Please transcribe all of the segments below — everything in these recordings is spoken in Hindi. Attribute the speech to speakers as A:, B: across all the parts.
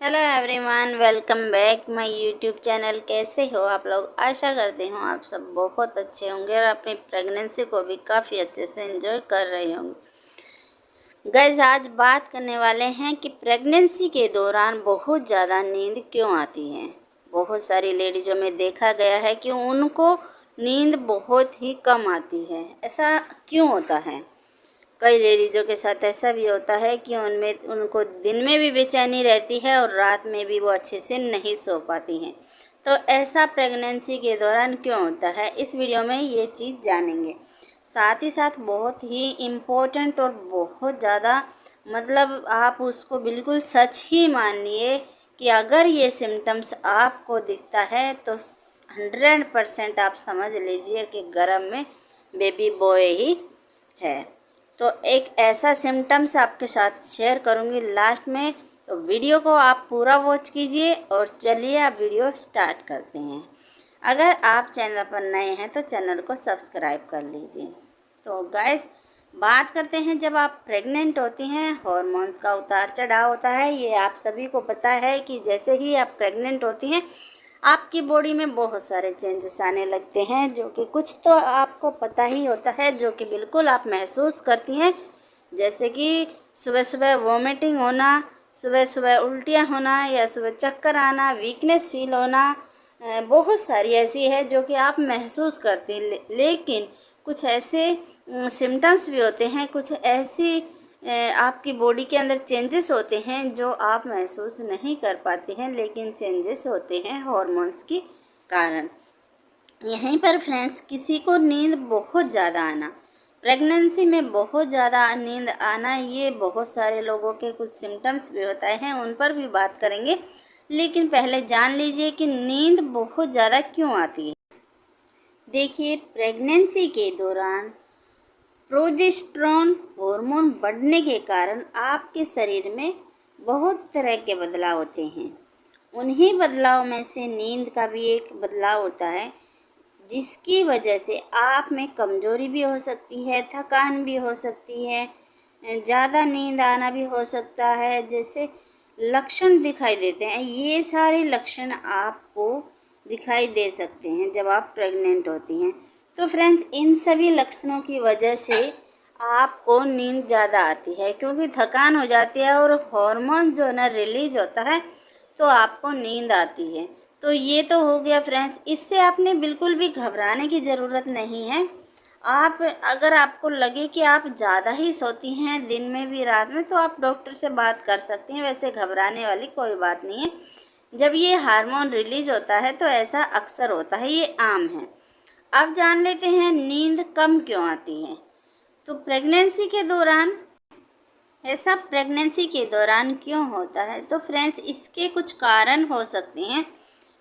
A: Hello everyone, welcome back my YouTube channel. कैसे हो आप लोग? आशा करती हूँ आप सब बहुत अच्छे होंगे और अपनी प्रेगनेंसी को भी काफ़ी अच्छे से एंजॉय कर रहे होंगे। गाइस, आज बात करने वाले हैं कि प्रेगनेंसी के दौरान बहुत ज़्यादा नींद क्यों आती है। बहुत सारी लेडीज़ों में देखा गया है कि उनको नींद बहुत ही कम आती है। ऐसा क्यों होता है? कई लेडीज़ों के साथ ऐसा भी होता है कि उनको दिन में भी बेचैनी रहती है और रात में भी वो अच्छे से नहीं सो पाती हैं। तो ऐसा प्रेगनेंसी के दौरान क्यों होता है, इस वीडियो में ये चीज़ जानेंगे। साथ ही साथ बहुत ही इम्पोर्टेंट और बहुत ज़्यादा मतलब आप उसको बिल्कुल सच ही मानिए कि अगर ये सिम्टम्स आपको दिखता है तो 100% आप समझ लीजिए कि गर्भ में बेबी बॉय ही है। तो एक ऐसा सिम्टम्स आपके साथ शेयर करूंगी लास्ट में, तो वीडियो को आप पूरा वॉच कीजिए। और चलिए आप वीडियो स्टार्ट करते हैं। अगर आप चैनल पर नए हैं तो चैनल को सब्सक्राइब कर लीजिए। तो गाइस, बात करते हैं, जब आप प्रेग्नेंट होती हैं हॉर्मोन्स का उतार चढ़ाव होता है। ये आप सभी को पता है कि जैसे ही आप प्रेग्नेंट होती हैं आपकी बॉडी में बहुत सारे चेंजेस आने लगते हैं, जो कि कुछ तो आपको पता ही होता है, जो कि बिल्कुल आप महसूस करती हैं। जैसे कि सुबह सुबह वॉमिटिंग होना, सुबह सुबह उल्टियाँ होना, या सुबह चक्कर आना, वीकनेस फील होना। बहुत सारी ऐसी है जो कि आप महसूस करती हैं। लेकिन कुछ ऐसे सिम्टम्स भी होते हैं, कुछ ऐसी आपकी बॉडी के अंदर चेंजेस होते हैं जो आप महसूस नहीं कर पाते हैं, लेकिन चेंजेस होते हैं हॉर्मोन्स के कारण। यहीं पर फ्रेंड्स, किसी को नींद बहुत ज़्यादा आना, प्रेगनेंसी में बहुत ज़्यादा नींद आना, ये बहुत सारे लोगों के कुछ सिम्टम्स भी बताए हैं, उन पर भी बात करेंगे। लेकिन पहले जान लीजिए कि नींद बहुत ज़्यादा क्यों आती है। देखिए, प्रेगनेंसी के दौरान प्रोजेस्टेरोन हार्मोन बढ़ने के कारण आपके शरीर में बहुत तरह के बदलाव होते हैं। उन्हीं बदलाव में से नींद का भी एक बदलाव होता है, जिसकी वजह से आप में कमजोरी भी हो सकती है, थकान भी हो सकती है, ज़्यादा नींद आना भी हो सकता है। जैसे लक्षण दिखाई देते हैं, ये सारे लक्षण आपको दिखाई दे सकते हैं जब आप प्रेग्नेंट होती हैं। तो फ्रेंड्स, इन सभी लक्षणों की वजह से आपको नींद ज़्यादा आती है, क्योंकि थकान हो जाती है और हार्मोन जो है ना रिलीज होता है, तो आपको नींद आती है। तो ये तो हो गया फ्रेंड्स। इससे आपने बिल्कुल भी घबराने की ज़रूरत नहीं है। आप अगर आपको लगे कि आप ज़्यादा ही सोती हैं दिन में भी रात में, तो आप डॉक्टर से बात कर सकती हैं। वैसे घबराने वाली कोई बात नहीं है। जब ये हार्मोन रिलीज होता है तो ऐसा अक्सर होता है, ये आम है। अब जान लेते हैं नींद कम क्यों आती है। तो प्रेगनेंसी के दौरान क्यों होता है? तो फ्रेंड्स, इसके कुछ कारण हो सकते हैं।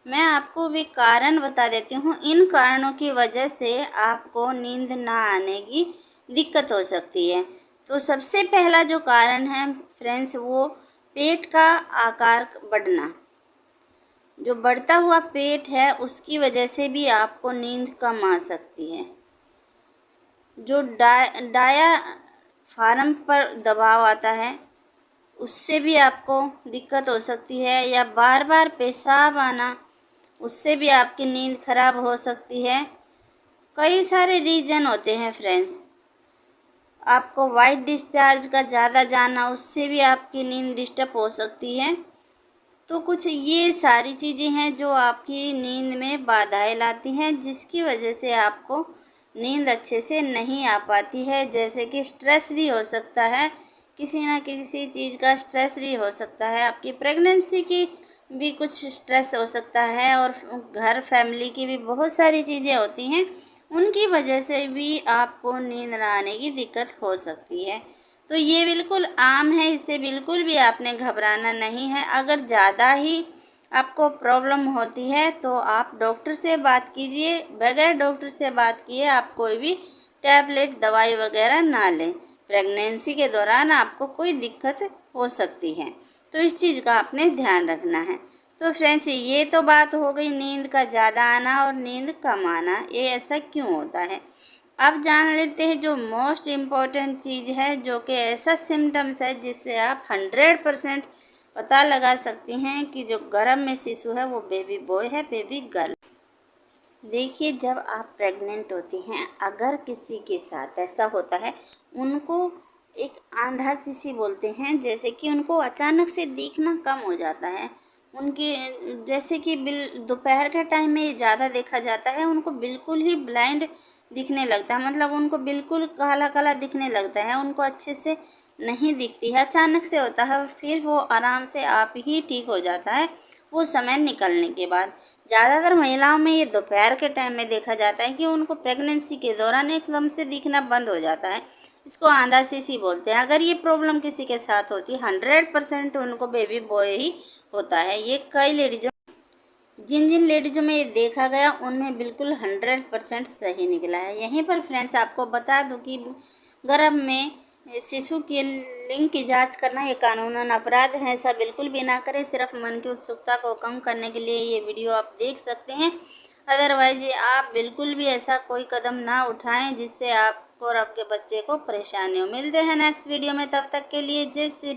A: मैं आपको भी कारण बता देती हूँ। इन कारणों की वजह से आपको नींद ना आने की दिक्कत हो सकती है। तो सबसे पहला जो कारण है फ्रेंड्स, वो पेट का आकार बढ़ना। जो बढ़ता हुआ पेट है उसकी वजह से भी आपको नींद कम आ सकती है। जो डाया फार्म पर दबाव आता है, उससे भी आपको दिक्कत हो सकती है। या बार बार पेशाब आना, उससे भी आपकी नींद खराब हो सकती है। कई सारे रीज़न होते हैं फ्रेंड्स। आपको वाइट डिस्चार्ज का ज़्यादा जाना, उससे भी आपकी नींद डिस्टर्ब हो सकती है। तो कुछ ये सारी चीज़ें हैं जो आपकी नींद में बाधाएं लाती हैं, जिसकी वजह से आपको नींद अच्छे से नहीं आ पाती है। जैसे कि स्ट्रेस भी हो सकता है, किसी ना किसी चीज़ का स्ट्रेस भी हो सकता है। आपकी प्रेगनेंसी की भी कुछ स्ट्रेस हो सकता है, और घर फैमिली की भी बहुत सारी चीज़ें होती हैं, उनकी वजह से भी आपको नींद ना आने की दिक्कत हो सकती है। तो ये बिल्कुल आम है, इससे बिल्कुल भी आपने घबराना नहीं है। अगर ज़्यादा ही आपको प्रॉब्लम होती है तो आप डॉक्टर से बात कीजिए। बगैर डॉक्टर से बात किए आप कोई भी टैबलेट दवाई वगैरह ना लें। प्रेगनेंसी के दौरान आपको कोई दिक्कत हो सकती है, तो इस चीज़ का आपने ध्यान रखना है। तो फ्रेंड्स, ये तो बात हो गई नींद का ज़्यादा आना और नींद कम आना, ये ऐसा क्यों होता है। अब जान लेते हैं जो मोस्ट इम्पॉर्टेंट चीज़ है, जो कि ऐसा सिम्टम्स है जिससे आप 100% पता लगा सकती हैं कि जो गर्भ में शिशु है वो बेबी बॉय है, बेबी गर्ल। देखिए, जब आप प्रेग्नेंट होती हैं, अगर किसी के साथ ऐसा होता है, उनको एक आंधा शिशु बोलते हैं, जैसे कि उनको अचानक से दिखना कम हो जाता है। उनकी जैसे कि दोपहर के टाइम में ज़्यादा देखा जाता है, उनको बिल्कुल ही ब्लाइंड दिखने लगता है, मतलब उनको बिल्कुल काला काला दिखने लगता है, उनको अच्छे से नहीं दिखती है, अचानक से होता है, फिर वो आराम से आप ही ठीक हो जाता है वो समय निकलने के बाद। ज़्यादातर महिलाओं में ये दोपहर के टाइम में देखा जाता है कि उनको प्रेगनेंसी के दौरान एकदम से दिखना बंद हो जाता है। इसको आंधा शिशु बोलते हैं। अगर ये प्रॉब्लम किसी के साथ होती है, 100% उनको बेबी बॉय ही होता है। ये कई लेडीजों जिन जिन लेडीजों में ये देखा गया, उनमें बिल्कुल 100% सही निकला है। यहीं पर फ्रेंड्स आपको बता दूं कि गर्भ में शिशु के लिंग की जांच करना ये कानूनन अपराध है। ऐसा बिल्कुल भी ना करें। सिर्फ मन की उत्सुकता को कम करने के लिए ये वीडियो आप देख सकते हैं। अदरवाइज आप बिल्कुल भी ऐसा कोई कदम ना उठाएं जिससे आपको और आपके बच्चे को परेशानी हो। मिलते हैं नेक्स्ट वीडियो में, तब तक के लिए जय श्री।